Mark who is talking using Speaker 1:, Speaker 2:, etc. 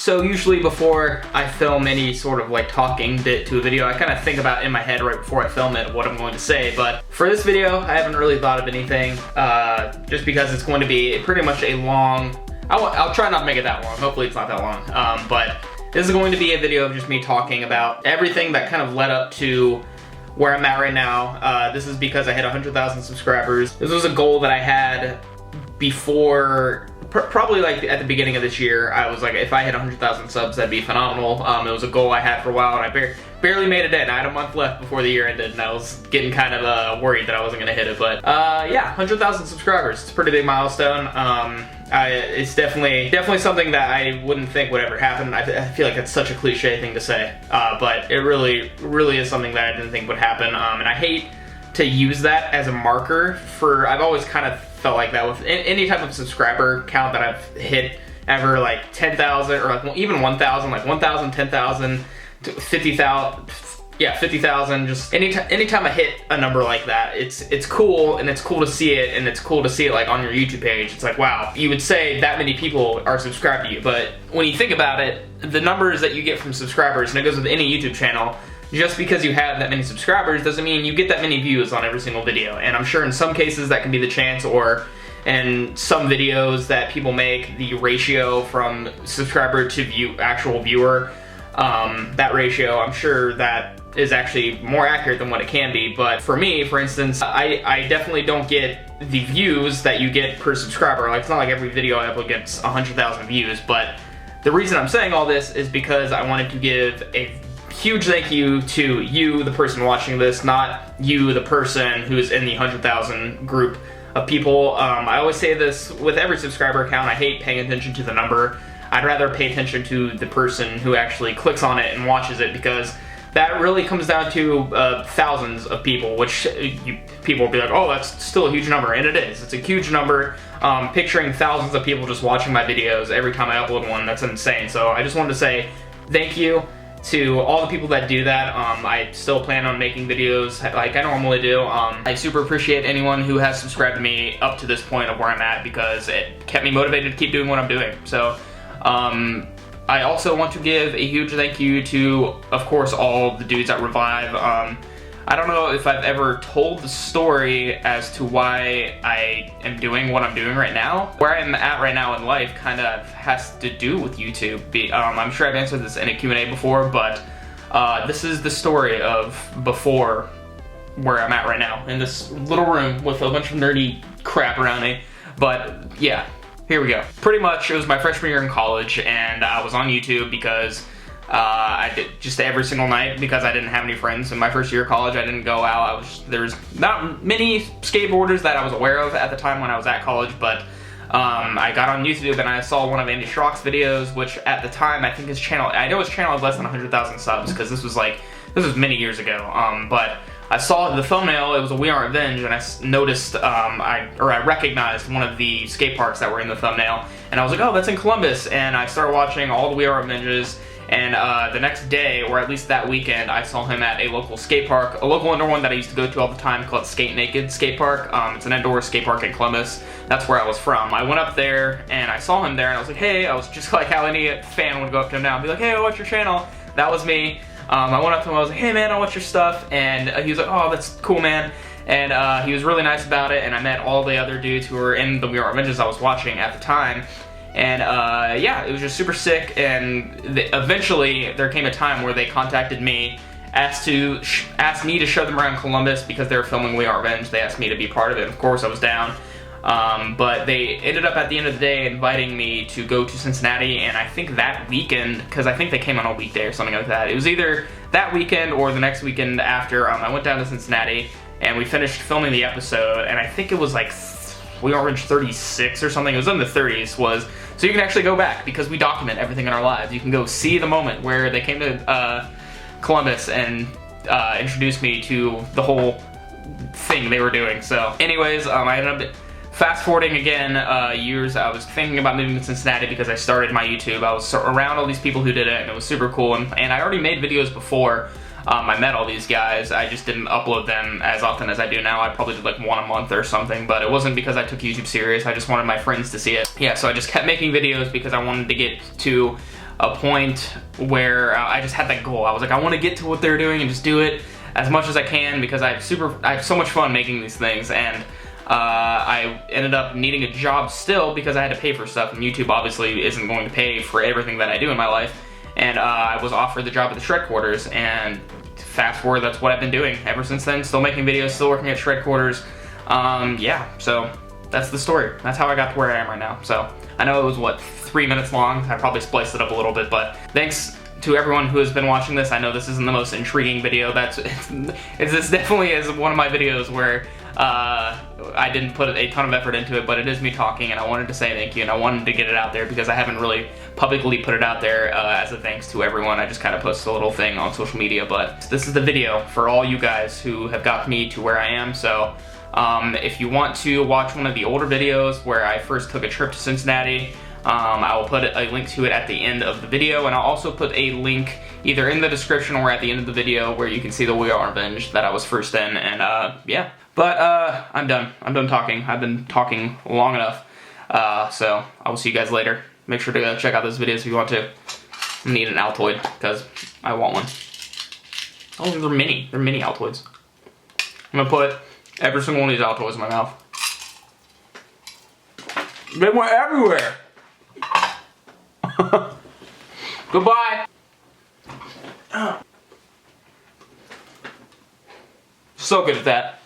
Speaker 1: So usually before I film any sort of like talking bit to a video, I kind of think about in my head right before I film it what I'm going to say. But for this video, I haven't really thought of anything, just because it's going to be pretty much a long, I'll try not to make it that long. Hopefully it's not that long. But this is going to be a video of just me talking about everything that kind of led up to where I'm at right now. This is because I hit 100,000 subscribers. This was a goal that I had before, probably like at the beginning of this year. I was like, if I hit 100,000 subs, that'd be phenomenal. It was a goal I had for a while, and I barely made it in. I had a month left before the year ended, and I was getting kind of worried that I wasn't gonna hit it. But yeah, 100,000 subscribers. It's a pretty big milestone. It's definitely something that I wouldn't think would ever happen. I feel like it's such a cliche thing to say, but it really is something that I didn't think would happen. And I hate to use that as a marker for, I've always kind of felt like that with any type of subscriber count that I've hit ever, like 10,000 or like even 1,000, like 1,000, 10,000, 50,000, yeah, 50,000. Just anytime I hit a number like that, it's cool, and it's cool to see it, and it's cool to see it like on your YouTube page. It's like, wow, you would say that many people are subscribed to you, but when you think about it, the numbers that you get from subscribers, and it goes with any YouTube channel, just because you have that many subscribers doesn't mean you get that many views on every single video. And I'm sure in some cases that can be the chance, or in some videos that people make, the ratio from subscriber to actual viewer, that ratio, I'm sure that is actually more accurate than what it can be. But for me, for instance, I definitely don't get the views that you get per subscriber. Like, it's not like every video I upload gets 100,000 views, but the reason I'm saying all this is because I wanted to give a huge thank you to you, the person watching this, not you, the person who's in the 100,000 group of people. I always say this with every subscriber account. I hate paying attention to the number. I'd rather pay attention to the person who actually clicks on it and watches it, because that really comes down to thousands of people, which people will be like, oh, that's still a huge number, and it is. It's a huge number. Picturing thousands of people just watching my videos every time I upload one, that's insane. So I just wanted to say thank you to all the people that do that. I still plan on making videos like I normally do. I super appreciate anyone who has subscribed to me up to this point of where I'm at, because it kept me motivated to keep doing what I'm doing. So I also want to give a huge thank you to, of course, all the dudes at Revive. I don't know if I've ever told the story as to why I am doing what I'm doing right now. Where I'm at right now in life kind of has to do with YouTube. I'm sure I've answered this in a Q&A before, but this is the story of before where I'm at right now, in this little room with a bunch of nerdy crap around me. But yeah, here we go. Pretty much, it was my freshman year in college, and I was on YouTube because I did just every single night, because I didn't have any friends in my first year of college. I didn't go out. There was not many skateboarders that I was aware of at the time when I was at college, but I got on YouTube and I saw one of Andy Schrock's videos, which at the time, I think I know his channel had less than 100,000 subs, because this was many years ago. But I saw the thumbnail, it was a We Aren't Revenge, and I noticed, I recognized one of the skate parks that were in the thumbnail, and I was like, oh, that's in Columbus, and I started watching all the We Aren't Revenges. And the next day, or at least that weekend, I saw him at a local skate park, a local indoor one that I used to go to all the time, called Skate Naked Skate Park. It's an indoor skate park in Columbus. That's where I was from. I went up there and I saw him there, and I was like, hey, I was just like how any fan would go up to him now and be like, hey, I watch your channel. That was me. I went up to him, I was like, hey man, I watch your stuff. And he was like, oh, that's cool, man. And he was really nice about it, and I met all the other dudes who were in the We Aren't Revenges I was watching at the time. And yeah, it was just super sick, and eventually there came a time where they contacted me, asked me to show them around Columbus because they were filming We Aren't Revenge. They asked me to be part of it. Of course, I was down. But they ended up at the end of the day inviting me to go to Cincinnati, and I think that weekend, because I think they came on a weekday or something like that. It was either that weekend or the next weekend after. I went down to Cincinnati, and we finished filming the episode, and I think it was like We Aren't Revenge 36 or something. It was in the 30s, so you can actually go back, because we document everything in our lives. You can go see the moment where they came to Columbus and introduced me to the whole thing they were doing. So anyways, I ended up fast forwarding again years. I was thinking about moving to Cincinnati because I started my YouTube. I was around all these people who did it, and it was super cool. And I already made videos before I met all these guys. I just didn't upload them as often as I do now. I probably did like one a month or something, but it wasn't because I took YouTube serious. I just wanted my friends to see it. Yeah, so I just kept making videos because I wanted to get to a point where I just had that goal. I was like, I want to get to what they're doing and just do it as much as I can, because I have so much fun making these things. And I ended up needing a job still because I had to pay for stuff, and YouTube obviously isn't going to pay for everything that I do in my life. And I was offered the job at the shred quarters, and fast forward, that's what I've been doing ever since then. Still making videos, still working at shred quarters. Yeah, so that's the story. That's how I got to where I am right now. So I know it was, what, 3 minutes long? I probably spliced it up a little bit, but thanks to everyone who has been watching this. I know this isn't the most intriguing video. This definitely is one of my videos where I didn't put a ton of effort into it, but it is me talking, and I wanted to say thank you, and I wanted to get it out there because I haven't really publicly put it out there as a thanks to everyone. I just kind of posted a little thing on social media, but this is the video for all you guys who have got me to where I am. So if you want to watch one of the older videos where I first took a trip to Cincinnati, I will put a link to it at the end of the video, and I'll also put a link either in the description or at the end of the video where you can see the Wheel Revenge that I was first in, and yeah. But I'm done. I'm done talking. I've been talking long enough. So I will see you guys later. Make sure to check out those videos if you want to. I need an Altoid because I want one. Oh, they're mini. They're mini Altoids. I'm gonna put every single one of these Altoids in my mouth. They went everywhere. Goodbye. So good at that.